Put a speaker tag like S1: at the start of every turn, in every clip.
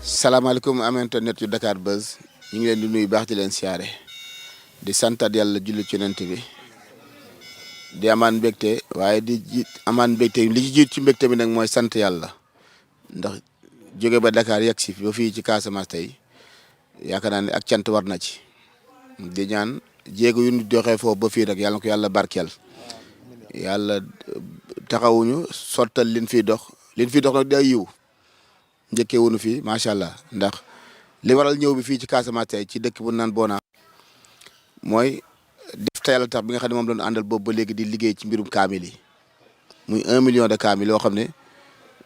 S1: salaamaaleykum am internet yu Dakar Buzz ñu ngi leen di nuyu baax di leen siyaare di santat yàlla julli ci yonent bi di amaan mbégte waaye amaan mbégte li ci jiit ci mbégte bi nag mooy sant yàlla ndax jóge ba Dakar yegg si ba fii ci Casamance tey yaakaar naa ne ak cant war na ci di ñaan jéego yu ñu doxee foofu ba fii rek yàlla na ko yàlla barkeel yàlla taxawuñu sottal liñ fiy dox nag day yiw njëkkee wuñu fii macha allah ndax li waral ñëw bi fii ci Casamance tey ci dëkk bu naan Bona mooy def te yàlla tax bi nga xam ne moom doon àndal boobu ba léegi di liggéey ci mbirum kaamil yi muy 1 million de kaamil yoo xam ne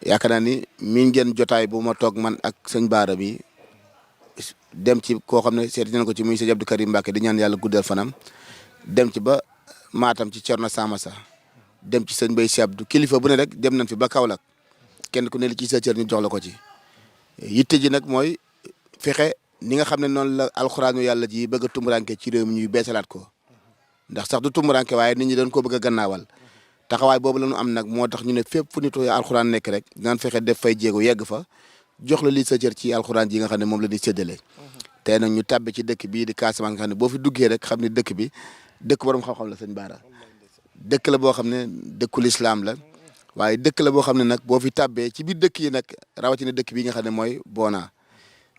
S1: yaakaar naa ni miin ngeen jotaay bu ma toog man ak sëñ Baara bi dem ci koo xam ne seeti nañ ko ci muy sëñ Abdou Karim Mbacke di ñaan yàlla guddal fanam dem ci ba Matam ci Thierno Samassa dem ci sëñ Mbaye Sy Abdou kilifa bu ne rek dem nañ fi ba Kaolack kenn ku ne li ci sa cër ñu jox la ko ci yitte ji nag mooy fexe ni nga xam ne noonu la alxuraanu yàlla ji bëgg a tumburanke ci réew mi ñuy beesalaat ko ndax sax du tumburanke waaye nit ñi dañ ko bëgg a gannaawal taxawaay boobu la ñu am nag moo tax ñu ne fépp fu nitu alxuraan nekk rek dinañ fexe def fay jéego yegg fa jox la lii sa cër ci alxuraan ji nga xam ne moom la di séddale tey nag ñu tàbbi ci dëkk bii di Casamance nga xam ne boo fi duggee rek xam ne dëkk bi dëkk borom xam-xam la sëñ Baara dëkk la boo xam ne dëkkul islam la waaye dëkk la boo xam ne nag boo fi tàbbee ci biir dëkk yi nag rawatina dëkk bi nga xam ne mooy Bona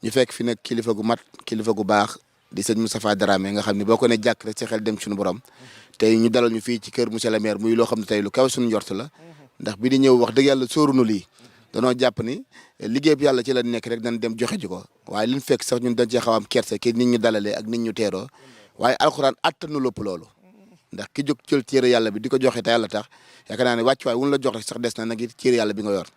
S1: ñu fekk fi nag kilifa gu mat kilifa gu baax di sëñ Moustapha Dramé nga xam ne boo ko ne jàkk rek ci xel dem suñu borom tey ñu dalal ñu fii ci kër monsieur le maire muy loo xam ne tey lu kaw suñu njort la ndax bi di ñëw wax dëgg yàlla sóorunu lii danoo jàpp ni liggéey bi yàlla ci la nekk rek dañ dem joxe ji ko waaye liñ fekk sax ñun dañ cee xaw am kerse ki nit ñu dalalee ak nit ñu teeroo waaye alxuraan attanu lépp loolu ndax ki jóg jël téere yàlla bi di ko joxe te yàlla tax yaakaar naa ne wàccuwaay wun la jox rek sax des na nag it téere yàlla bi nga yor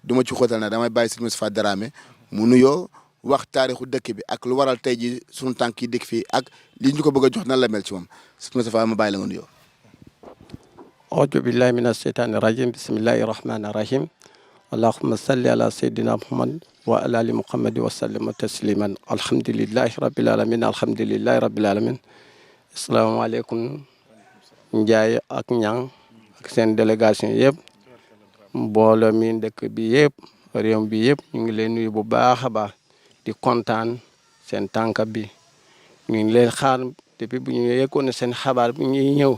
S1: du ma ci xóotal na damay bàyyi sëñ Moustapha Dramé mu nuyoo wax taarixu dëkk bi ak lu waral tey ji sunu tànk yi dëkk fii ak li ñu ko bëgg a jox nan la mel ci moom sëñ Moustapha ma bàyyi la nga nuyoo.
S2: auzu billahi mina sheytaani rajim bismillahi rahmani rahim allahumma salli ala sayyidina muhammad wa ala ali muhammadi wa sallama tasliman alhamdulillahi rabbil alamin alhamdulillahi rabbil alamin asalaamaaleykum Njaay ak Ñang ak seen délégation yëpp mbooloo mi dëkk bi yëpp réew bi yëpp ñu ngi leen nuyu bu baax a baax di kontaan seen tànk bi ñu ngi leen xaar depuis bu ñu yeggoon seen xabaar bi ñuy ñëw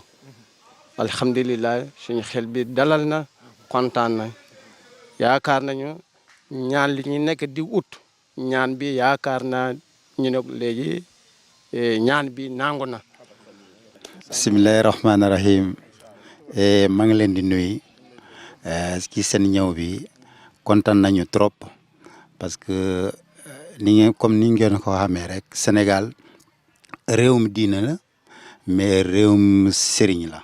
S2: alhamdulilah suñu xel bi dalal na kontaan na yaakaar nañu ñaan li ñu nekk di ut ñaan bi yaakaar naa ñu ne léegi ñaan bi nangu na.
S3: bisimilahi rahmaani rahim maa ngi leen di nuyu ci seen ñëw bi kontaan nañu trop parce que comme ni ngeen ko xamee rek Sénégal réewum diina la mais réewum sëriñ la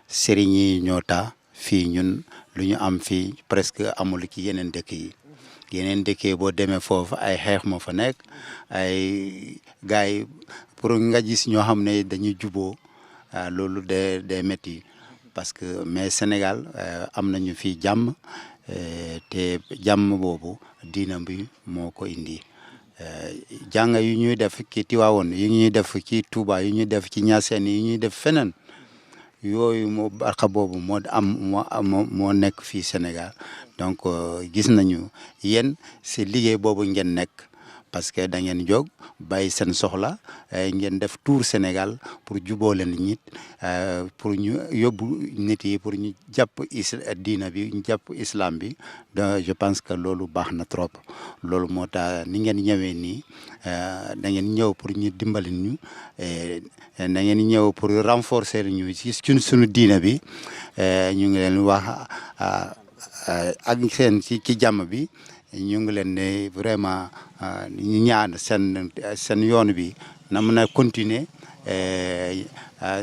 S3: sëriñ yi ñoo tax fii ñun lu ñu am fii presque amul ci yeneen dëkk yi yeneen dëkk yi boo demee foofu ay xeex moo fa nekk ay gars yi pour nga gis ñoo xam ne dañuy juboo loolu day métti parce que mais Sénégal am nañu fii jàmm te jàmm boobu diina bi moo ko indi jàng yu ñuy def ci Tiwaawoon yu ñuy def ci Touba yu ñuy def ci Ñaseen yi ñuy def feneen yooyu moo barka boobu moo nekk fii Sénégal donc gis nañu yéen si liggéey boobu ngeen nekk parce que da ngeen jóg bàyyi seen soxla ngeen def tour Sénégal pour juboo leen nit pour ñu yóbbu nit yi pour ñu jàpp diina bi ñu jàpp islam bi je pense que loolu baax na trop loolu moo tax ni ngeen ñëwee nii da ngeen ñëw pour ñu dimbali ñu da ngeen ñëw pour renforcer ñu ci suñu diina bi ñu ngi leen wax ak seen ci jàmm bi ñu ngi leen ne vraiment ñu ñaan seen yoon bi na mën a continuer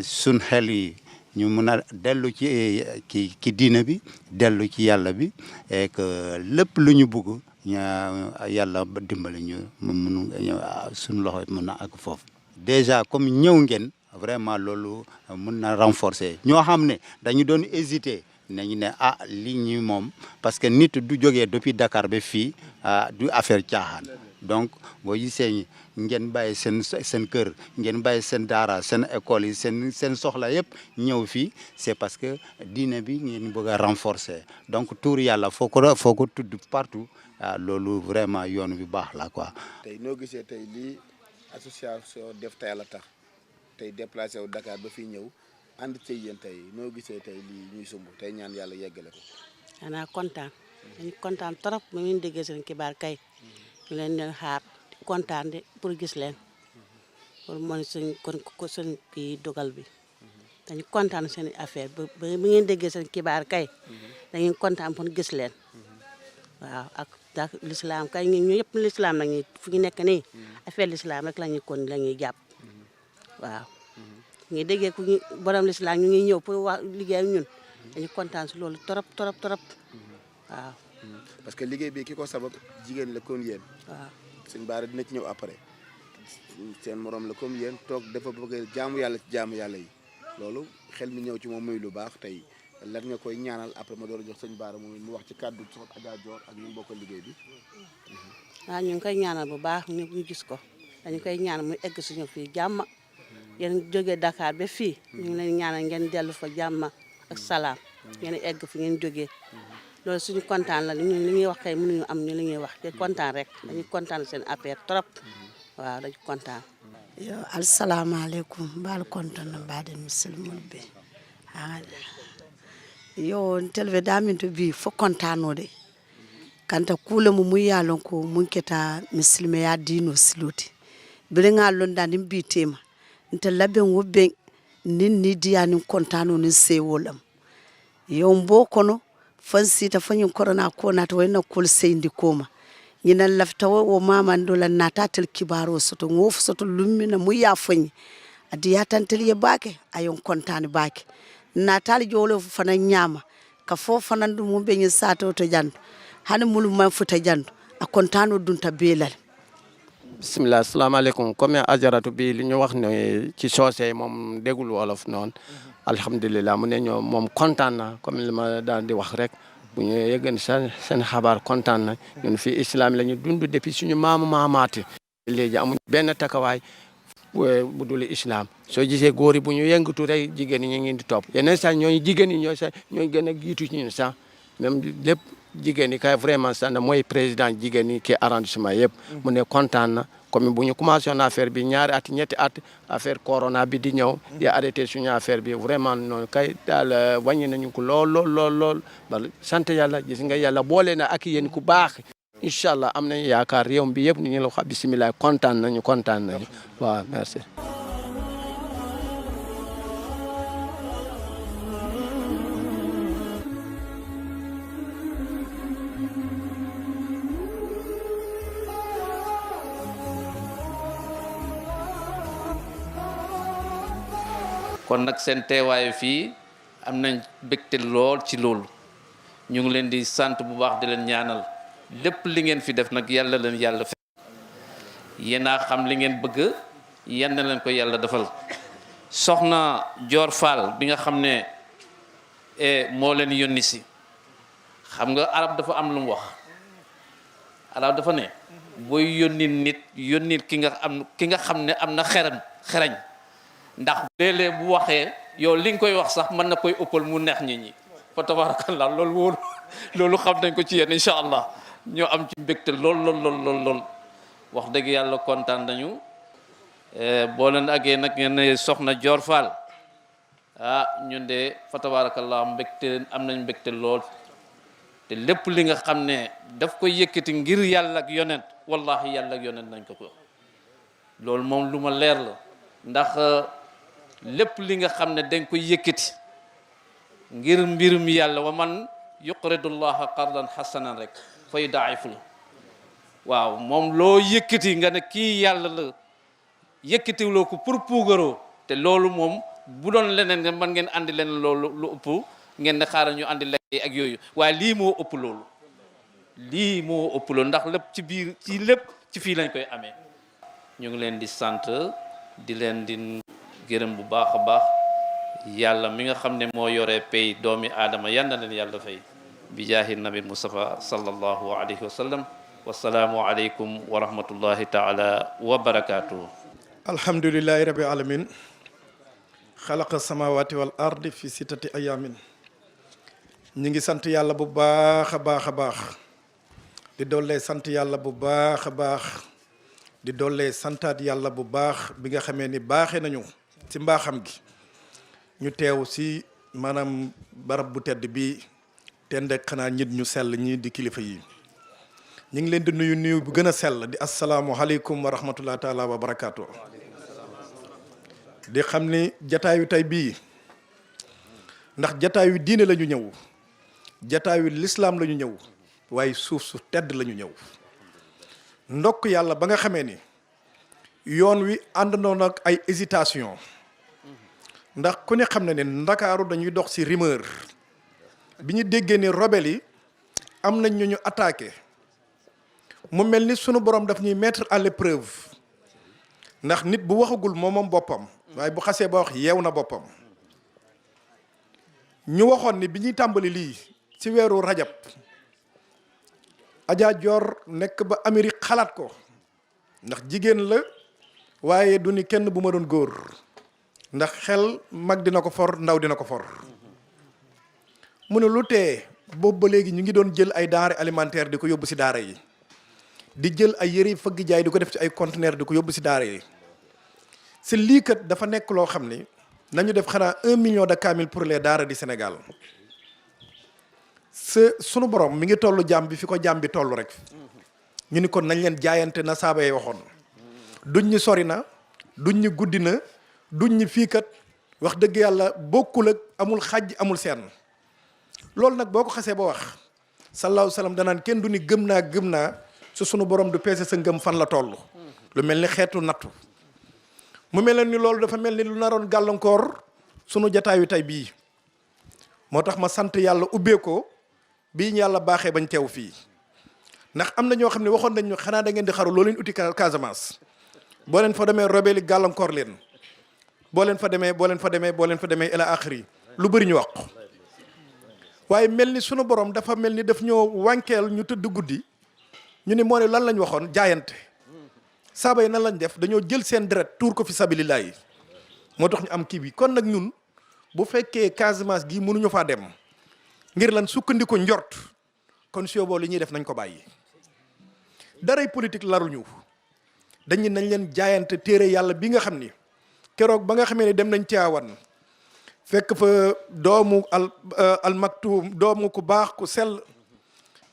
S3: suñ xel yi ñu mën a dellu ci diina bi dellu ci yàlla bi et que lépp lu ñu bëgg yàlla dimbali ñu mun suñ loxo mën na ak foofu déjà comme ñëw ngeen vraiment loolu mën na renforcer ñoo xam ne dañu doon hésiter nañu ne lii ñi moom parce que nit du jógee depuis Dakar ba fii du affaire caaxaan donc boo gisee ngeen bàyyi seen kër ngeen bàyyi seen daara seen école yi seen soxla yëpp ñëw fii c'est parce que diine bi ngeen bëgg a renforcer donc tuur yàlla foo ko tudd partout loolu vraiment yoon bi baax la quoi.
S1: tey noo gisee tey lii association def te yàlla tax tey déplacé wu Dakar ba fii ñëw ànd ci yéen tey noo gisee tey lii ñuy sumb tey ñaan yàlla yeggale ko.
S4: xanaa kontaan dañu kontaan trop ba ñu déggee seen xibaar kay ñu leen di xaar kontaan de pour gis leen pour mooy suñ ko suñ kii dogal bi dañu kontaan seen affaire ba bi ngeen déggee seen xibaar kay dañuy kontaan pour gis leen waaw ak l'islam kay ñu yëpp l'islam la ñuy fu ñu nekk nii affaire l'islam rek la ñuy jàpp waaw. ñu déggee ku ñu borom l'islam ñu ngi ñëw pour wax liggéey ak ñun dañu kontaan si loolu trop waaw.
S1: parce que liggéey bi ki ko sabab jigéen la comme yéen.
S4: waaw
S1: sëñ Bara dina ci ñëw après seen morom la comme yéen toog dafa bëgg jaamu yàlla ci jaamu yàlla yi loolu xel mi ñëw ci moom muy lu baax tey lan nga koy ñaanal après ma door a jox sëñ Bara mu wax ci kàddu soxna Adja Dior ak ñu bokkal liggéey bi.
S4: waaw ñu ngi koy ñaanal bu baax ñu gis ko dañu koy ñaanal muy egg suñu fii jàmm. yéen jógee Dakar ba fii ñu ngi leen ñaanal ngeen dellu fa jàmm ak salaam ngeen egg fi ngeen jógee loolu suñu kontaan la ñun li ñuy wax kay mënuñu am ñu li ñuy wax te kontaan rek dañu kontaan seen affaire trop waaw dañu kontaan.
S5: yo assalamualeykum mbaal kontaan mbaɗen musilmulɓe yo telve daminto bi fo kontanode kanta kuule mo mun yalon ko mun keta misilmeya dino siloti birenga londa nin bitema nta labben wobben nin ni diya nin kontano nin sewolam yo mbo kono fan sita fanyin korona ko nata wayna kol seyndi koma ñina lafta wo mama ndola nata tel kibaro soto ngof soto lummina mu ya fanyi adi yatantel ye bake ayon kontani bake natal jolo fana nyama ka fo fana dum be nyi sato to janto hani mulu man futa janto a kontano dunta belal
S2: bisimilah asalaamaaleykum comme ajaratu bi li ñu wax ne ci soosey moom déggul wolof noonu alhamdulilah mu ne ñoo moom kontaan na comme li ma daan di wax rek bu ñu yëgën seen xabaar kontaan na ñun fii islam la ñu dund depuis suñu maamaati léegi amuñ benn takawaay bu dul islam soo gisee góor yi bu ñu yëngatu rek jigéen ñi ñu ngi di topp yeneen sax ñooñu jigéen ñi ñooy gën a jiitu ñun sax même lépp jigéen ñi kay vraiment sax mooy président jigéen ñi ki arrondissement yëpp mu ne kontaan na comme bu ñu commencé woon affaire bi ñaari at ñetti at affaire corona bi di ñëw di arrêté suñu affaire bi vraiment noonu kay daal wàññi nañu ko lool ba sant yàlla gis nga yàlla boole na ak yéen ku baax incha allah am nañu yaakaar réew bi yëpp ni ñu la wax bisimilah kontaan nañu waaw merci.
S6: kon nag seen teewaayu fii am nañ bégte lool ci loolu ñu ngi leen di sant bu baax di leen ñaanal lépp li ngeen fi def nag yàlla leen yàlla fekk yéen a xam li ngeen bëgg yal na leen ko yàlla defal soxna Dior Fall bi nga xam ne moo leen yónni si xam nga arab dafa am lu mu wax arab dafa ne booy yónni nit yónni ki nga xam ne am na xerañ ndax léeg-léeg bu waxee yow li nga koy wax sax mën na koy ëppal mu neex nit ñi fa tabarakallah loolu xam nañ ko ci yéen incha allah ñoo am ci mbégte lool wax dëgg yàlla kontaan nañu boo leen àggee nag ngeen ne soxna Dior Fall ñun de fa tabarakallah am nañ mbégte lool te lépp li nga xam ne daf koy yëkkati ngir yàlla ak yonent wallahi yàlla ak yonent nañ ko loolu moom lu ma leer la ndax lépp li nga xam ne dañ koy yëkkati ngir mbirum yàlla wa man yuqridullaha qardan hasanan rek fa yudaa'ifu la waaw moom loo yëkkati nga ne kii yàlla la yëkkatiwloo ko pour puugaroo te loolu moom bu doon leneen nga mën ngeen andi leneen loolu lu ëpp ngeen ne xaaral ñu andi lekk ak yooyu waaye lii moo ëpp loolu ndax lépp ci biir ci lépp ci fii lañ koy amee ñu ngi leen di sant di leen di gërëm bu baax a baax yàlla mi nga xam ne moo yore pay doomi aadama yal na leen yàlla fay bi jaahi nabi Mustafa sallallahu alayhi wa sallam wasalaamu aleykum wa rahmatullahi taala wa barakatuh
S7: alhamdulillahi rabbil alamin xalaqa samawati wal ardi fi sittati ayamin ñi ngi sant yàlla bu baax a baax di dollee sant yàlla bu baax a baax di dollee santaat yàlla bu baax bi nga xamee ni baaxee nañu ci mbaaxam gi ñu teew si maanaam barab bu tedd bi tend ak xanaa nit ñu sell ñi di kilifa yi ñu ngi leen di nuyu bu gën a sell di asalaamualeykum wa rahmatullahi taala wa barakaatu. di xam ni jataayu tey bii ndax jataayu diine la ñu ñëw jataayu lislaam la ñu ñëw waaye suuf su tedd la ñu ñëw ndokk yàlla ba nga xamee ni yoon wi àndandoo nag ay hésitation ndax ku ne xam ne ne ndakaaru dañuy dox ci rumeur bi ñu déggee ni rebelle yi am nañ ñu attaqué mu mel ni sunu borom daf ñuy mettre à l'épreuve ndax nit bu waxagul moom boppam waaye bu xasee ba wax yeew na boppam ñu waxoon ni bi ñuy tàmbali lii ci weeru rajab Adja Dior nekk ba Amérique xalaat ko ndax jigéen la waaye du ni kenn bu ma doon góor ndax xel mag dina ko for ndaw dina ko for mu ne lu tee boobu ba léegi ñu ngi doon jël ay denrées alimentaires di ko yóbbu ci daara yi di jël ay yëre fëgg jaay di ko def ci ay conteneurs di ko yóbbu ci daara yi ci lii kat dafa nekk loo xam ni nañu def xanaa 1 million de kaamil pour les daara du Sénégal sunu borom mi ngi toll jaam bi fi ko jaam bi toll rek ñu ni kon nañ leen jaayante na saaba yi waxoon duñ ñi sori na duñ ñi guddi na duñ ñi fii kat wax dëgg yàlla bokkul ak amul xàjj amul seen loolu nag boo ko xasee ba wax sallallahu alayhi wa sallam danaan kenn du ni gëm naa su sunu borom du peese sa ngëm fan la toll lu mel ni xeetu nattu mu mel ni loolu dafa mel ni lu naroon gàllankoor sunu jataayu tey bii moo tax ma sant yàlla ubbee ko bii ñu yàlla baaxee bañ teew fii ndax am na ñoo xam ne waxoon nañ ñu xanaa da ngeen di xaru loo leen uti Casamance boo leen fa demee rebelle yi gàllankoor leen boo leen fa demee ila axiri lu bëri ñu wax waaye mel ni sunu borom dafa mel ni daf ñoo wànkeel ñu tëdd guddi ñu ni moo ne lan lañ waxoon jaayante saaba yi nan lañ def dañoo jël seen deret tuur ko fi sabilillahi moo tax ñu am kii bi kon nag ñun bu fekkee Casamance gii mënuñu faa dem ngir lan sukkandiku njort kon si boobu li ñuy def nañ ko bàyyi daray politique laruñu dañu nañ leen jaayante téere yàlla bi nga xam ni keroog ba nga xamee ne dem nañ Tiwaawan fekk fa doomu al maktum doomu ku baax ku sell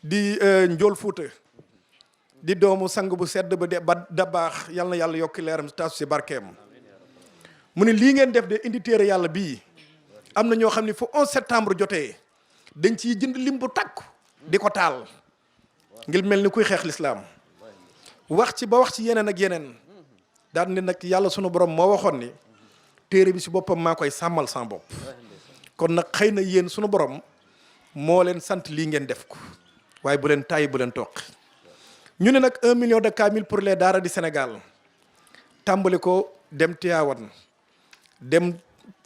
S7: di njool Fuuta di doomu sang bu sedd ba da baax yal na yàlla yokki leeram tasu si barkeem mu ne lii ngeen def de indi téere yàlla bii am na ñoo xam ne fu 11 septembre jotee dañ ciy jënd lim bu takku di ko taal ngir mel ni kuy xeex lislaam wax ci ba wax ci yeneen ak yeneen daan ne nag yàlla sunu borom moo waxoon ni téere bi si boppam maa koy sàmmal sama bopp kon nag xëy na yéen sunu borom moo leen sant lii ngeen def ko waaye bu leen tàyyi bu leen toqi ñu ne nag 1 million de kaamil pour les daara du Sénégal tàmbali ko dem Tivaouane dem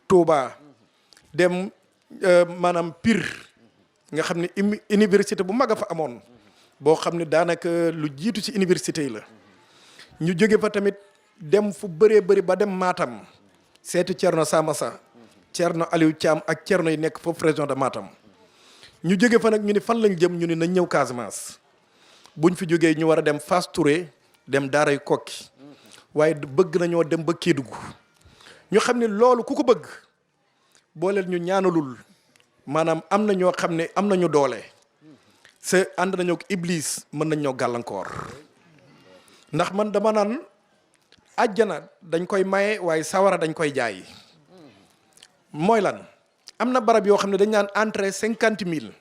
S7: Touba dem maanaam Pire nga xam ne université bu mag a fa amoon boo xam ne daanaka lu jiitu ci université yi la ñu jóge fa tamit dem fu bëree bëri ba dem Matam seeti Thierno Samassa Thierno Aliou Thiam ak Thierno yi nekk foofu région de Matam ñu jóge fa nag ñu ni fan lañ jëm ñu ni nañ ñëw Casamance buñ fi jógee ñu war a dem Fass Touré dem Daaray Kokki waaye bëgg nañoo dem ba Kédougou ñu xam ne loolu ku ko bëgg booleel ñu ñaanalul maanaam am na ñoo xam ne am nañu doole sa ànd nañoo ak Iblis mën nañ ñoo gàllankoor ndax man dama naan àjjana dañ koy maye waaye sawara dañ koy jaay mooy lan am na barab yoo xam ne dañ naan entrée 50 000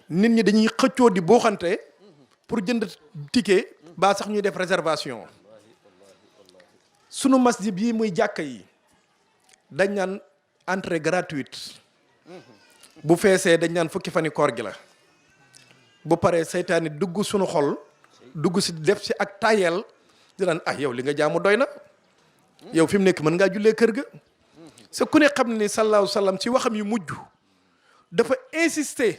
S7: nit ñi dañuy xëccoo di booxante pour jënd ticket ba sax ñuy def réservation sunu masjid yi muy jàkka yi dañ naan entrée gratuite bu feesee dañ naan fukki fani koor gi la bu paree seytaane dugg sunu xol dugg si def si ak tayel di naan yow li nga jaamu doy na yow fi mu nekk mën ngaa jullee kër ga sa ku ne xam ne sallallahu sallam ci waxam yu mujj dafa insister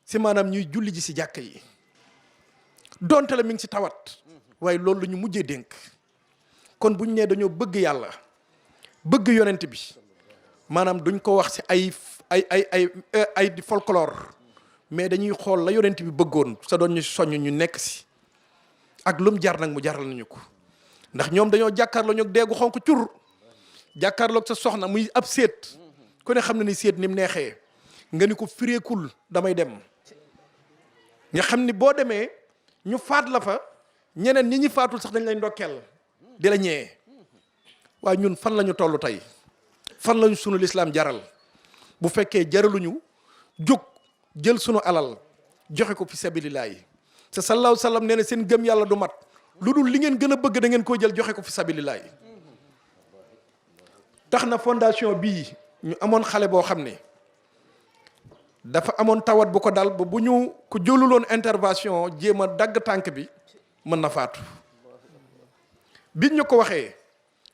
S7: si maanaam ñuy julli ji si jàkka yi donte la mi ngi si tawat waaye loolu la ñu mujjee dénk kon bu ñu nee dañoo bëgg yàlla bëgg yonent bi maanaam duñ ko wax si ay di folklore mais dañuy xool la yonent bi bëggoon sa doon ñu soññ ñu nekk si ak lum jar nag mu jaral nañu ko ndax ñoom dañoo jàkkaarloo ñoog deegu xonk cur jàkkaarloog sa soxna muy ab séet ku ne xam na ni séet ni mu neexee nga ni ko fireekul damay dem nga xam ni boo demee ñu faat la fa ñeneen ñi faatul sax dañ lay ndokkeel di la ñëwee waaye ñun fan la ñu toll tey fan lañu sunu lislaam jaral bu fekkee jaraluñu jóg jël sunu alal joxe ko fi sabilillahi te sallallahu sallam nee na seen gëm yàlla du mat lu dul li ngeen gën a bëgg da ngeen koo jël joxe ko fi sabilillahi tax na fondation bii ñu amoon xale boo xam ne dafa amoon tawat bu ko dal ba bu ñu ko jëluloon intervention jéem a dagg tànk bi mën na faatu biñ ñu ko waxee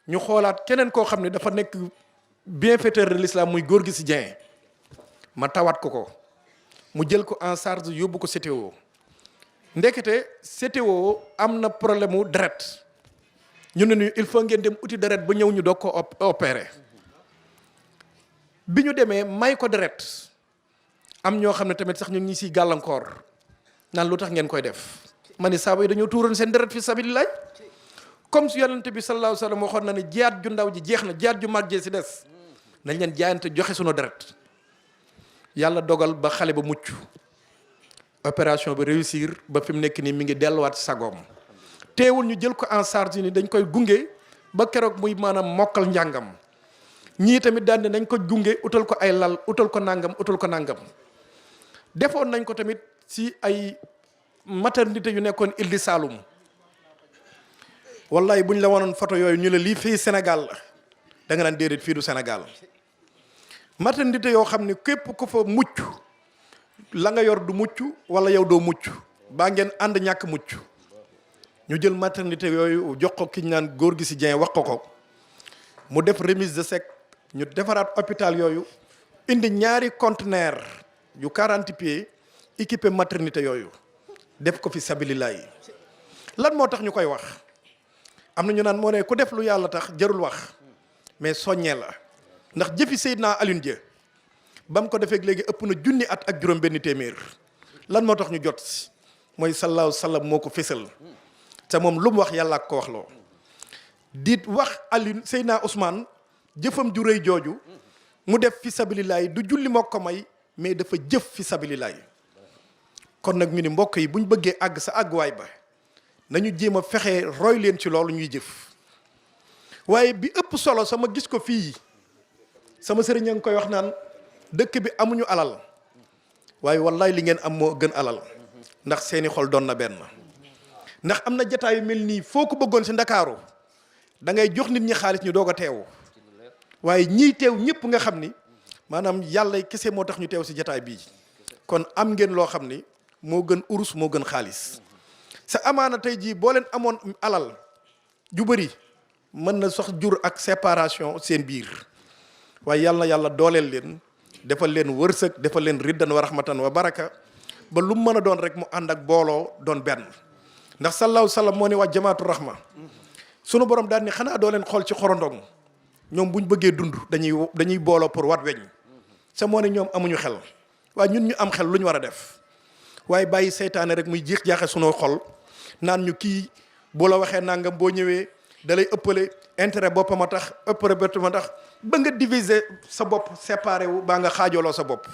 S7: ñu xoolaat keneen koo xam ne dafa nekk bienfaiteur de l'islam muy góor gi si Dieng ma tawat ko mu jël ko en charge yóbbu ko CTO ndekete CTO am na problème mu deret ñu ne ñu il faut ngeen dem uti deret ba ñëw ñu doog ko opérer bi ñu demee may ko deret am ñoo xam ne tamit sax ñu ngi siy gàllankoor naan lu tax ngeen koy def ma ni saaba yi dañoo tuuroon seen deret fi sabilillah comme su yonente bi sallallahu alayhi wa sallam waxoon na ne jiyaat ju ndaw ji jeex na jiyaat ju mag jee si des nañ leen jaayante joxe sunu deret yàlla dogal ba xale ba mucc opération bi réussir ba fi mu nekk nii mi ngi delluwaat sagoom teewul ñu jël ko en charge ni dañ koy gunge ba keroog muy maanaam mokkal njàngam ñii tamit daan ne nañ ko gunge utal ko ay lal utal ko nangam defoon nañ ko tamit si ay maternité yu nekkoon Île du Saloum wallahi buñ la wanoon photo yooyu ñu la lii fii Sénégal la da nga naan déedéet fii du Sénégal maternité yoo xam ne képp ku fa mucc la nga yor du mucc wala yow doo mucc baa ngeen ànd ñàkk mucc. ñu jël maternité yooyu jox ko ki ñu naan góor gi si Dieng wax ko mu def remise de chèque ñu defaraat hôpital yooyu indi ñaari conteneur yu 40 pieds équipé maternité yooyu def ko fi sabilillah yi. lan moo tax ñu koy wax am na ñu naan moo ne ku def lu yàlla tax jarul wax mais soññee la ndax jëfi Seydina Alioune Dia ba mu ko defee léegi ëpp na junni at ak juróom benn téeméer lan moo tax ñu jot si mooy sallallahu sallam moo ko fésal te moom lu mu wax yàlla ak ko wax loo di wax Alioune Seydina Ousmane jëfam ju rëy jooju mu def fi sabilillahi du julli moo ko may mais dafa jëf fi sabilillahi. kon nag ñu ni mbokk yi buñ bëggee àgg sa àgguwaay ba nañu jéem a fexe roy leen ci loolu ñuy jëf. waaye bi ëpp solo sama gis ko fii sama sëriñ a ngi koy wax naan dëkk bi amuñu alal waaye wallaay li ngeen am moo gën alal ndax seeni xol doon na benn. ndax am na jataay yu mel nii foo ko bëggoon si Ndakaaru da ngay jox nit ñi xaalis ñu doog a teew waaye ñiy teew ñëpp nga xam ni maanaam yàlla kese moo tax ñu teew si jataay bii. kon am ngeen loo xam ni moo gën urus moo gën xaalis sa amaana tey jii boo leen amoon alal ju bëri mën na sax jur ak séparation seen biir waaye yàlla na yàlla dooleel leen defal leen wërsëg defal leen riddan wa rahmatan wa baraka ba lu mu mën a doon rek mu ànd ak booloo doon benn. ndax sallallahu sallam moo ne waa jamaatu rahma sunu borom daal ni xanaa doo leen xool ci xorondong ñoom buñ bëggee dund dañuy booloo pour wat weñ sa moo ne ñoom amuñu xel waaye ñun ñu am xel lu ñu war a def waaye bàyyi seytaane rek muy jiix jaaxe sunu xol naan ñu kii boo la waxee nangam boo ñëwee da lay ëppale intérêt boppam a tax ëppale boppam a tax ba nga diviser sa bopp séparé wu baa nga xaajooloo sa bopp.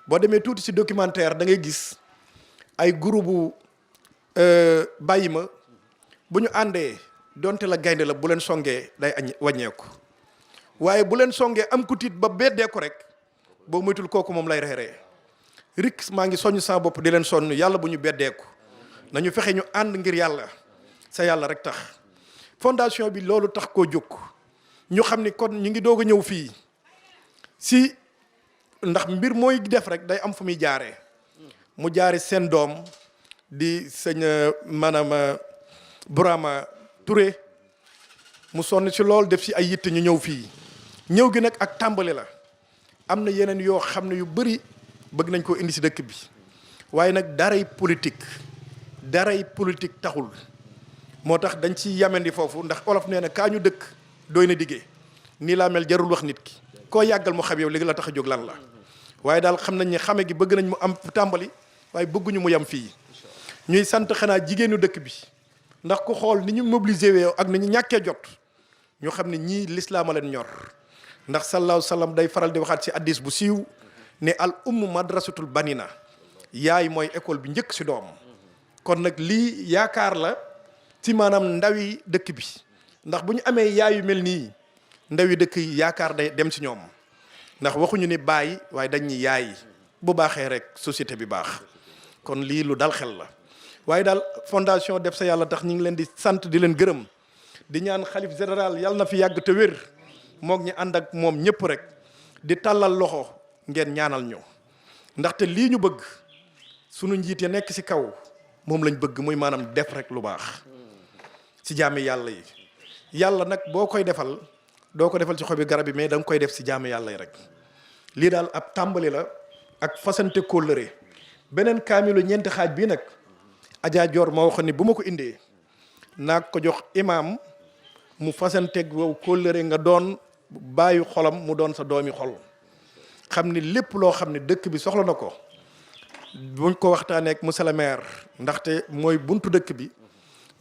S7: boo demee tuuti si documentaire da ngay gis ay groupe bàyyi ma bu ñu àndee donte la gaynde la bu leen songee day wàññeeku waaye bu leen songee am ku tiit ba beddee ko rek boo moytul kooku moom lay reeree rik maa ngi soññ sama bopp di leen sonn yàlla bu ñu beddeeku nañu fexe ñu ànd ngir yàlla sa yàlla rek tax. fondation bi loolu tax koo jóg ñu xam ni kon ñu ngi doog a ñëw fii si ndax mbir mooy def rek day am fu muy jaaree mu jaare seen doom di sëñ maanaam Burama Touré mu sonn ci lool def si ay yitte ñu ñëw fii ñëw gi nag ak tàmbali la am na yeneen yoo xam ne yu bëri bëgg nañ koo indi si dëkk bi waaye nag daray politique taxul moo tax dañ ci yamendi foofu ndax olof nee na kaa ñu dëkk doy na diggee nii laa mel jarul wax nit ki koo yàggal mu xam yow léegi la tax a jóg lan la waaye daal xam nañ ne xame gi bëgg nañ mu am tàmbali waaye bëgguñu mu yam fii ñuy sant xanaa jigéenu dëkk bi ndax ku xool ni ñu mobilisé wee ak ni ñu ñàkkee jot ñu xam ne ñii lislaama leen ñor ndax sallallahu sallam day faral di waxaat ci addis bu siiw ne al ummu madrasatul banina yaay mooy école bi njëkk si doom kon nag lii yaakaar la ci maanaam ndawi dëkk bi ndax bu ñu amee yaay yu mel nii ndawi dëkk yi yaakaar day dem si ñoom ndax waxuñu ni bàyyi waaye dañ ñi yaay bu baaxee rek société bi baax kon lii lu dal xel la waaye daal fondation def sa yàlla tax ñu ngi leen di sant di leen gërëm di ñaan xalif général yàlla na fi yàgg te wér moog ñi ànd ak moom ñëpp rek di tàllal loxo ngeen ñaanal ñu ndaxte lii ñu bëgg sunu njiit ya nekk ci kaw moom lañ bëgg muy maanaam def rek lu baax ci jaami yàlla yi yàlla nag boo koy defal doo ko defal ci xobi garab yi mais da nga koy def ci jaami yàlla yi rek lii daal ab tàmbali la ak fasante kóllëre beneen kaamilu ñeenti xaaj bii nag Adja Dior moo waxoon ni bu ma ko indee naa ko jox imaam mu fasanteeg wow kóllëre nga doon bàyyi xolam mu doon sa doomi xol xam ni lépp loo xam ne dëkk bi soxla na ko buñ ko waxtaanee ak monsieur le maire ndaxte mooy buntu dëkk bi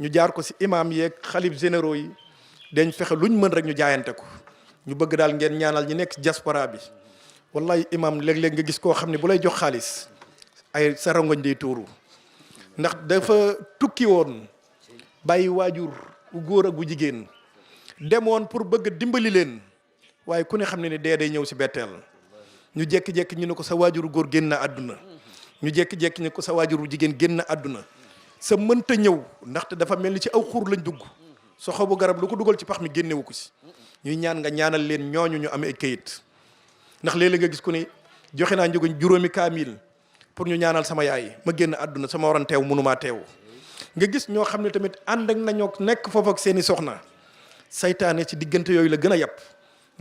S7: ñu jaar ko ci imaam yeeg xalif généraux yi dañ fexe luñ mën rek ñu jaayante ko ñu bëgg daal ngeen ñaanal ñi nekk ci diaspora bi wallahi imaam léeg-léeg nga gis koo xam ne bu lay jox xaalis ay sa rongoñ day tuuru ndax dafa tukki woon bàyyi waajur bu góor ak bu jigéen demoon pour bëgg dimbali leen waaye ku ne xam ne ni dee day ñëw ci betteel ñu jékki-jékki ñu ne ko sa waajuru góor génn na àdduna ñu jékki-jékki ne ko sa waajuru jigéen génn na àdduna sa mënta ñëw ndaxte dafa mel ni ci aw xur lañ dugg so xobu garab lu ko dugal ci pax mi génnewu ko ci ñuy ñaan nga ñaanal leen ñooñu ñu amee ay kayit ndax léeg-léeg nga gis ku ne joxe naa njuguñ juróomi kaamil pour ñu ñaanal sama yaay ma génn àdduna sama waroon teew mënumaa teew. nga gis ñoo xam ne tamit ànd ak nañoo nekk foofu ak seeni soxna saytaane ci diggante yooyu la gën a yàpp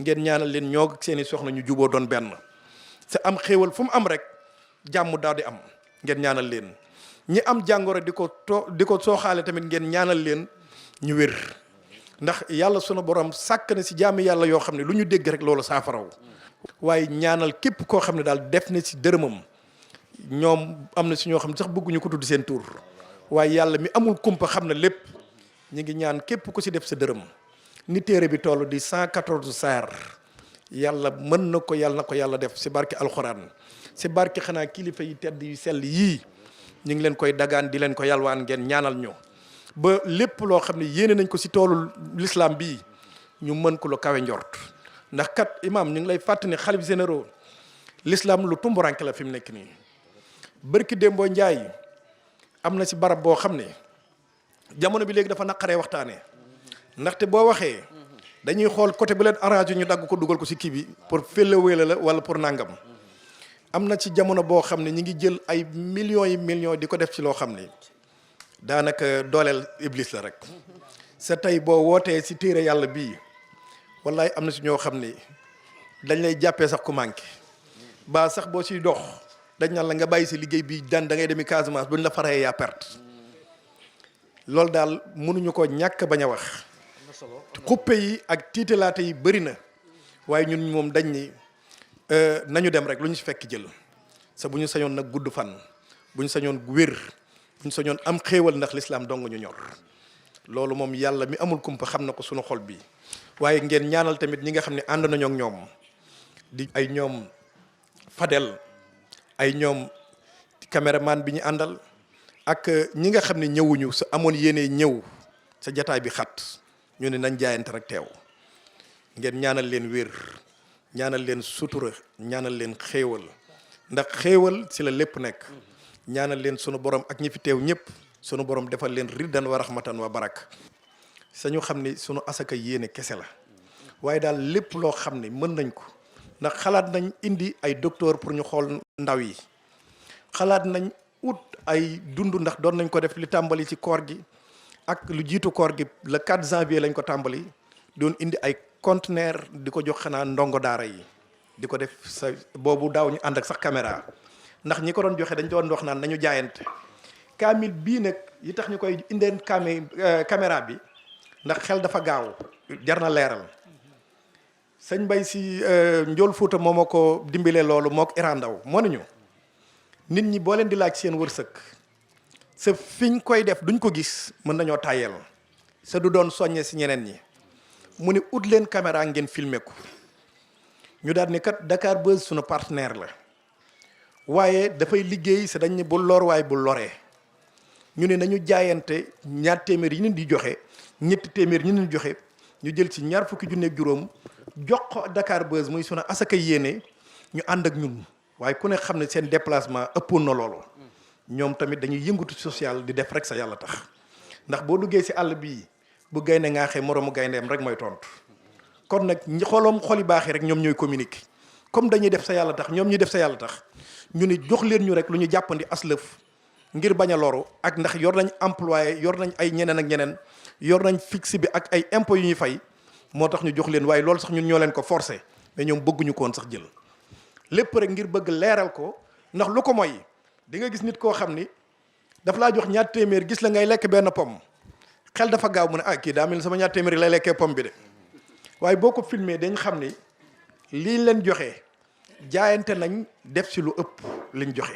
S7: ngeen ñaanal leen ñoo ak seeni soxna ñu juboo doon benn te am xéewal fu mu am rek jàmm daal di am ngeen ñaanal leen. ñi am jàngoro di ko sooxaale tamit ngeen ñaanal leen ñu wér ndax yàlla sunu borom sàkk na si jaami yàlla yoo xam ne lu ñu dégg rek loolu saafaraw. waaye ñaanal képp koo xam ne daal def na si dërëmam ñoom am na si ñoo xam ne sax bëgguñu ko tudd seen tur waaye yàlla mi amul kumpa xam na lépp ñu ngi ñaan képp ku si def sa dërëm ni téere bi toll di 114 saar yàlla mën na ko yàlla def si barke alxuraan si barke xanaa kilifa yi tedd yu sell yii ñu ngi leen koy dagaan di leen ko yalwaan ngeen ñaanal ñu ba lépp loo xam ne yéene nañ ko si toolu l'islam bii ñu mën ko lu kawe njort ndax kat imam ñu ngi lay fàttali ne xalif généraux l'islam lu tumburanke la fi mu nekk nii bërki démboo njaay am na si barab boo xam ne jamono bi léegi dafa naqaree waxtaanee ndaxte boo waxee dañuy xool côté bu leen arrangé ñu dagg ko dugal ko si kii bi pour féllewéela la wala pour nangam am na ci jamono boo xam ne ñi ngi jël ay millions yi millions di ko def ci loo xam ne daanaka dooleel iblis la rek sa tey boo wootee si téere yàlla bii wallaay am na si ñoo xam ne dañ lay jàppee sax ku manqué ba sax boo siy dox dañ naan la nga bàyyi si liggéey bi daan da ngay demi Casamance buñ la farayee yaa perte loolu daal mënuñu ko ñàkk bañ a wax xuppe yi ak tiitalaate yi bëri na waaye ñun moom dañ ni nañu dem rek lu ñu si fekk jël sa bu ñu sañoon nag gudd fan bu ñu sañoon wér bu ñu sañoon am xéewal ndax lislaam dong ñu ñor loolu moom yàlla mi amul kumpa xam na ko sunu xol bi waaye ngeen ñaanal tamit ñi nga xam ne ànd nañoo ak ñoom di ay ñoom Fadel ay ñoom caméraman bi ñu àndal ak ñi nga xam ne ñëwuñu sa amoon yéene ñëw sa jataay bi xat ñu ne nañ jaayante rek teew ngeen ñaanal leen wér ñaanal leen sutura ñaanal leen xéewal ndax xéewal si la lépp nekk ñaanal leen sunu borom ak ñi fi teew ñëpp sunu borom defal leen riddan wa rahmatan wa barak sañu xam ni sunu asaka yéene kese la waaye daal lépp loo xam ne mën nañ ko ndax xalaat nañ indi ay docteur pour ñu xool ndaw yi xalaat nañ ut ay dund ndax doon nañ ko def li tàmbali ci koor gi ak lu jiitu koor gi le 4 janvier lañ ko tàmbali doon indi ay conteneur di ko jox xanaa ndongo daara yi di ko def sa boobu daaw ñu ànd ak sax caméra ndax ñi ko doon joxe dañ doon wax naan nañu jaayante kaamil bii nag yi tax ñu koy indeen caméra bi ndax xel dafa gaaw jar na leeral sëñ Mbay si Njool Fuuta moo ma ko dimbilee loolu moo ko Iran Ndaw moo nañu nit ñi boo leen di laaj seen wërsëg sa fiñ koy def duñ ko gis mën nañoo tàyyeel sa du doon soññe si ñeneen ñi mu ne ut leen caméra ngeen filmer ko ñu daal ni kat Dakar Buzz sunu partenaire la waaye dafay liggéey sa dañ ne bu lor waaye bu loree ñu ne nañu jaayante ñaar téeméer yi ñu di joxe ñetti téeméer yi ñu joxe ñu jël ci ñaar fukki junne ak juróom jox ko Dakar Buzz muy sunu asaka yéene ñu ànd ak ñun waaye ku ne xam ne seen déplacement ëppoon na loolu ñoom tamit dañuy yëngatu social di def rek sa yàlla tax ndax boo duggee si àll bii bu gaynde ngaaxee moroomu gayndeem rek mooy tontu kon nag ñi xoloom xoli baaxee rek ñoom ñooy communiquer comme dañuy def sa yàlla tax ñoom ñuy def sa yàlla tax ñu ni jox leen ñu rek lu ñu jàppandi aslëf ngir bañ a loru ak ndax yor nañ employé yor nañ ay ñeneen ak ñeneen yor nañ fixe bi ak ay impôts yu ñuy fay moo tax ñu jox leen waaye loolu sax ñun ñoo leen ko forcé mais ñoom bëgguñu ko woon sax jël lépp rek ngir bëgg leeral ko ndax lu ko mooy di nga gis nit koo xam ni daf laa jox ñaar téeméer gis la ngay lekk benn pomme xel dafa gaaw mu ne ah kii daa mel ni sama ñaar téeméer lay lekkee pomme bi de waaye boo ko filmé dañ xam ni lii leen joxe jaayante nañ def si lu ëpp liñ joxe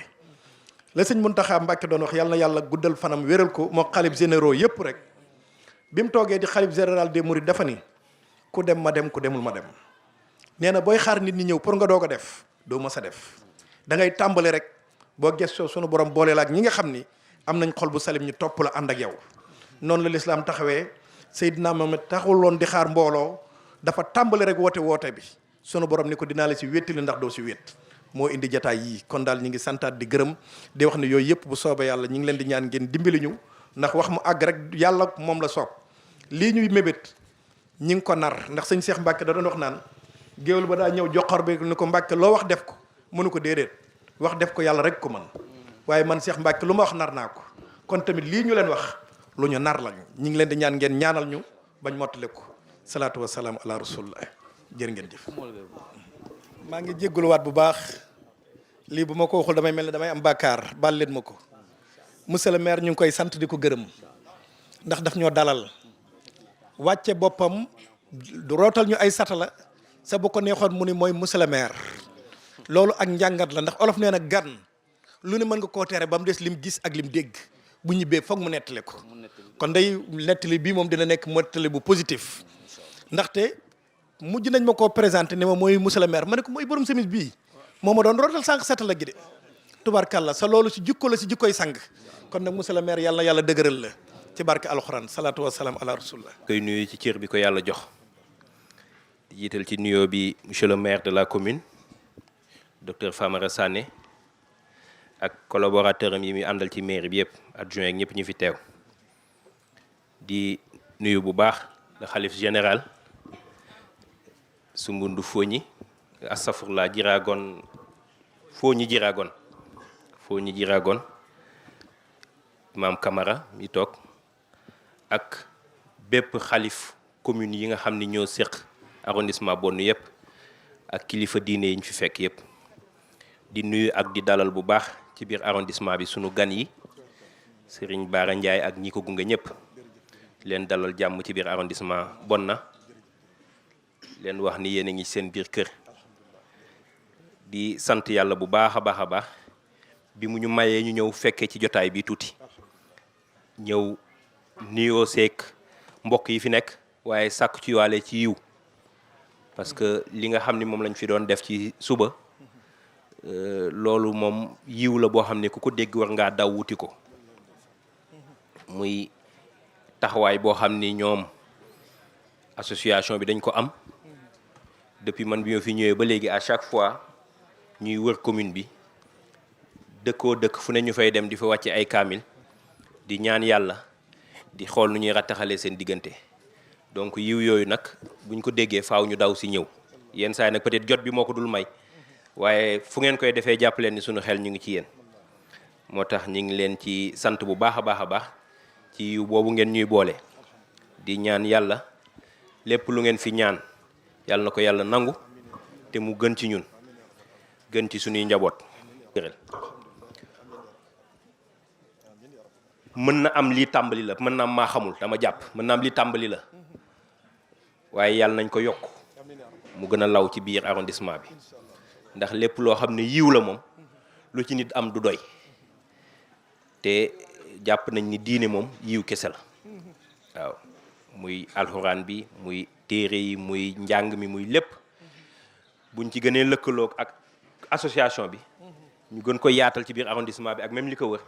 S7: la sëñ Muntaxa Mbàkke doon wax yàlla na yàlla guddal fanam wéral ko moo xalif généraux yëpp rek bi mu toogee di xalif général des mourides dafa ni ku dem ma dem ku demul ma dem nee na booy xaar nit ñi ñëw pour nga doog a def doo mës a def da ngay tàmbali rek boo gëstoo sunu borom boole la ak ñi nga xam ni am nañ xol bu salim ñu topp la ànd ak yow noonu la lislaam taxawee Seydina Muhammad taxuloon di xaar mbooloo dafa tàmbali rek woote bi sunu borom ni ko dinaa la si wéttali ndax doo si wét moo indi jataay yii kon daal ñi ngi santaat di gërëm di wax ne yooyu yëpp bu soobee yàlla ñi ngi leen di ñaan ngeen dimbali ñu ndax wax mu àgg rek yàlla moom la soob lii ñuy mébét ñi ngi ko nar ndax sëñ Cheikh Mbacke da doon wax naan géwél ba daa ñëw joxor bi ni ko Mbacke loo wax def ko mënu ko déedéet wax def ko yàlla rek ko man waaye man Cheikh Mbacke lu ma wax nar naa ko kon tamit lii ñu leen wax lu ñu nar lañu ñu ngi leen di ñaan ngeen ñaanal ñu bañ mottale ko salaatu wa salaam ala rasulillah jërë ngeen jëf. maa ngi jéggaluwaat bu baax lii bu ma ko waxul damay mel ne damay am bàkkaar baal leen ma ko monsieur le maire ñu ngi koy sant di ko gërëm ndax daf ñoo dalal wàcce boppam du rootal ñu ay satala sa bu ko neexoon mu ni mooy monsieur le maire loolu ak njàngat la ndax olof nee na gan lu ne mën nga koo tere ba mu des lim gis ak lim dégg bu ñibbee foog mu nettali ko kon day nettali bii moom dina nekk nettali bu positif ndaxte mujj nañ ma koo présenté ne ma mooy monsieur le maire ma ne ko mooy borom semis bii moo ma doon rootal sànq satala gi de tubarkalla sa loolu si jikko la si jikkoy sang kon nag monsieur le maire yàlla na yàlla dëgëral la ci barke alxuraan salaatu wa salaam ala rasulillah.
S8: koy nuyu ci cër bi ko yàlla jox di jiital ci nuyoo bi monsieur le maire de la commune docteur Famara Sané ak collaborateur am yi muy àndal ci mairie bi yëpp adjoint ak ñëpp ñu fi teew di nuyu bu baax le xalif général Sumbundu Foñi astafurla Jiragon Foñi Jiragon maam Camara mi toog ak bépp xalif commune yi nga xam ni ñoo séq arrondissement Bonn yëpp ak kilifa diine yi ñu fi fekk yëpp di nuyu ak di dalal bu baax ci biir arrondissement bi sunu gan yi Serigne Bara Ndiaye ak ñi ko gunge ñëpp leen dalal jàmm ci biir arrondissement Bonn leen wax ni yéen a ngi seen biir kër di sant yàlla bu baax a baax bi mu ñu mayee ñu ñëw fekkee ci jotaay bi tuuti ñëw nuyoo seek mbokk yi fi nekk waaye sàkk ci waale ci yiw parce que li nga xam ni moom lañ fi doon def ci suba loolu moom yiw la boo xam ne ku ko dégg war ngaa daw wuti ko muy taxawaay boo xam ni ñoom association bi dañ ko am depuis man bi ma fi ñëwee ba léegi à chaque fois ñuy wër commune bi dëkkoo dëkk fu ne ñu fay dem di fa wàcce ay kaamil di ñaan yàlla di xool nu ñuy rattaxalee seen diggante donc yiw yooyu nag buñ ko déggee faaw ñu daw si ñëw yenn saa yi nag peut-être jot bi moo ko dul may waaye fu ngeen koy defee jàpp leen ni sunu xel ñu ngi ci yéen moo tax ñu ngi leen ci sant bu baax a baax ci yiw boobu ngeen ñuy boole di ñaan yàlla lépp lu ngeen fi ñaan yàlla na ko yàlla nangu te mu gën ci ñun gën ci sunuy njaboot. mën na am lii tàmbali la mën na am maa xamul dama jàpp mën na am lii tàmbali la waaye yàlla nañ ko yokk mu gën a law ci biir arrondissement bi ndax lépp loo xam ne yiw la moom lu ci nit am du doy te jàpp nañ ni diine moom yiw kese la waaw muy alxuraan bi muy téere yi muy njàng mi muy lépp buñ ci gënee lëkkaloog ak association bi ñu gën ko yaatal ci biir arrondissement bi ak même li ko wër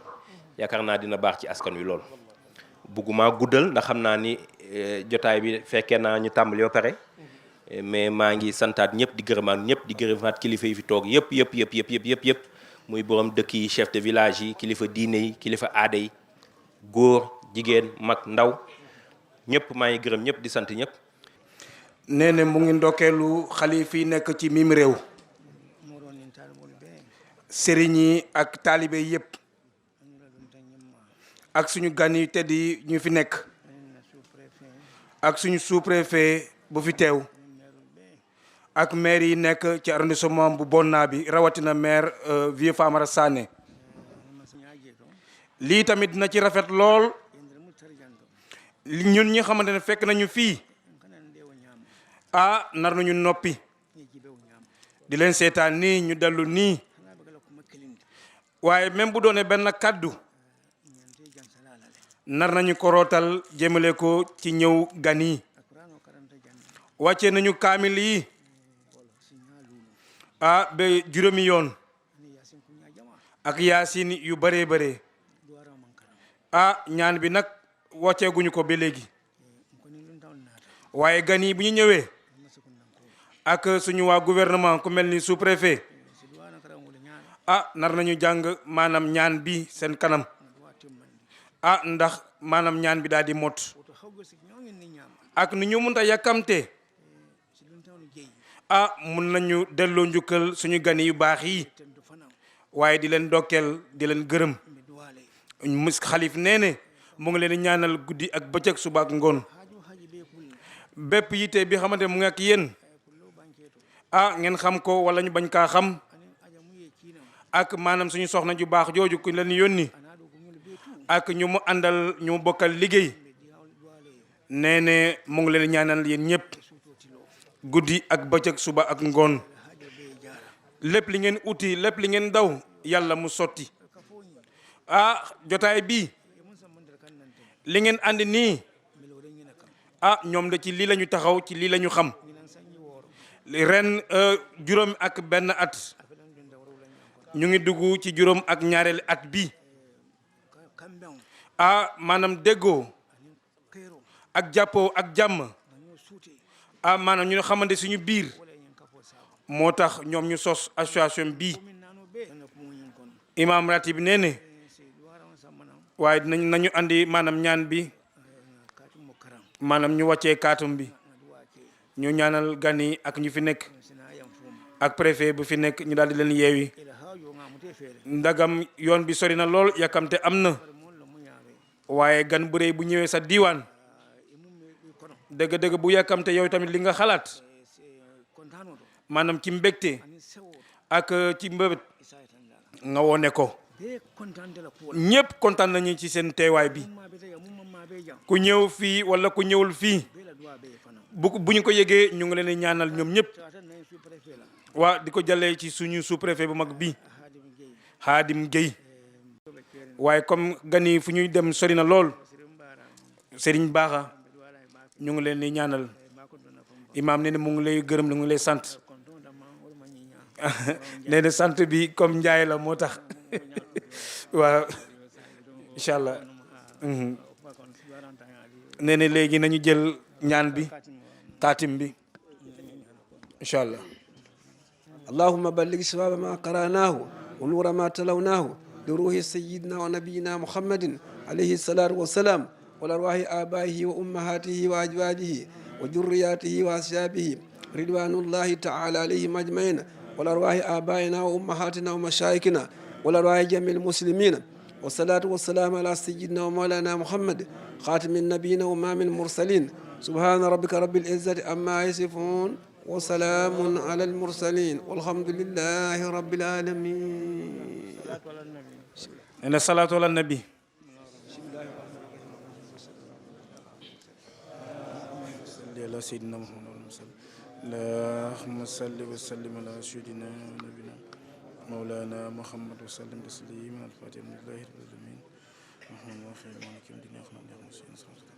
S8: yaakaar naa dina baax ci askan wi lool. bugguma guddal ndax xam naa ni jotaay bi fekkee naa ñu tàmbali ba pare mais maa ngi santaat ñëpp di gërëmaat kilifa yi fi toog yëpp muy borom dëkk yi chef de village yi kilifa diine yi kilifa aada yi góor jigéen mag ndaw ñëpp maa ngi gërëm ñëpp di sant ñëpp.
S9: nee na mu ngi ndokkeelu xalif yi nekk ci mim réew sëriñ yi ak taalibe yëpp ak suñu gan yi tedd yi ñu fi nekk ak suñu sous-préfet bu fi teew ak maire yi nekk ci arrondissement bu Bonna bi rawatina maire Vieux Famara Sané lii tamit dina ci rafet lool ñun ñi xamante ne fekk nañu fii nar nañu noppi di leen seetaan nii ñu dellu nii waaye même bu doone benn kaddu nar nañu ko rootal jëmale ko ci ñëw gan yi wàcce nañu kaamil yi ba juróomi yoon ak yaasin yu bëree bëree ñaan bi nag wàcceeguñu ko ba léegi waaye gan yi bu ñu ñëwee ak suñu waa gouvernement ku mel ni sous-préfet nar nañu jàng maanaam ñaan bi seen kanam ndax maanaam ñaan bi daal di mot ak ni ñu mënta yàkkamte mun nañu delloo njukkal suñu gan yu baax yi waaye di leen dokkeel di leen gërëm mus xalif nee ne mu ngi leen di ñaanal guddi ak bëccëg suba ak ngoon bépp yitte bi xamante mu ngi ak yéen ngeen xam ko wala ñu bañ kaa xam ak maanaam suñu soxna ju baax jooju ku leen yónni ak ñu mu àndal ñu mu bokkal liggéey nee ne mu ngi leen di ñaanal yéen ñëpp guddi ak bëccëg suba ak ngoon lépp li ngeen uti lépp li ngeen daw yàlla mu sotti jotaay bi li ngeen andi nii ñoom de ci lii la ñu taxaw ci lii la ñu xam ren juróom ak benn at ñu ngi dugg ci juróom ak ñaareelu at bi maanaam déggoo ak jàppoo ak jàmm maanaam ñu xamante suñu biir moo tax ñoom ñu sos association bi imam ratib nee ne waaye nañu andi maanaam ñaan bi maanaam ñu wàccee kaatum bi ñu ñaanal gan yi ak ñu fi nekk ak préfet bu fi nekk ñu daal di leen yeewi ndagam yoon bi sori na lool yàkkamte am na waaye gan bu rëy bu ñëwee sa diiwaan dëgg-dëgg bu yàkkamte yow tamit li nga xalaat maanaam ci mbégte ak ci mbébét nga wone ko ñëpp kontaan nañu ci seen teewaay bi ku ñëw fii wala ku ñëwul fii bu ñu ko yëgee ñu ngi leen di ñaanal ñoom ñëpp waa di ko jàllee ci suñu sous-préfet bu mag bi Khadim Gueye waaye comme gan yi fu ñuy dem sori na lool Serigne Baxa ñu ngi leen di ñaanal imam nee na mu ngi lay gërëm mu ngi lay sant nee na sant bi comme Njaay la moo tax waaw incha allah nee na léegi nañu jël ñaan bi taatim bi incha allah
S10: اللهم بلغ ثواب ما قرأناه ونور ما تلوناه لروح سيدنا ونبينا محمد عليه الصلاة والسلام ولأرواح آبائه وأمهاته وأزواجه وذرياته وأصحابه رضوان الله تعالى عليهم أجمعين ولأرواح آبائنا وأمهاتنا ومشايخنا ولأرواح جميع المسلمين والصلاة والسلام على سيدنا ومولانا محمد خاتم النبيين وإمام المرسلين سبحان ربك رب العزة عما يصفون وسلام على المرسلين والحمد لله رب العالمين.
S9: إن الصلاة على النبي. على سيدنا محمد اللهم صل وسلم على سيدنا ونبينا مولانا محمد وسلم تسليما الفاتحة لله رب العالمين. محمد وخير مالك يوم الدين.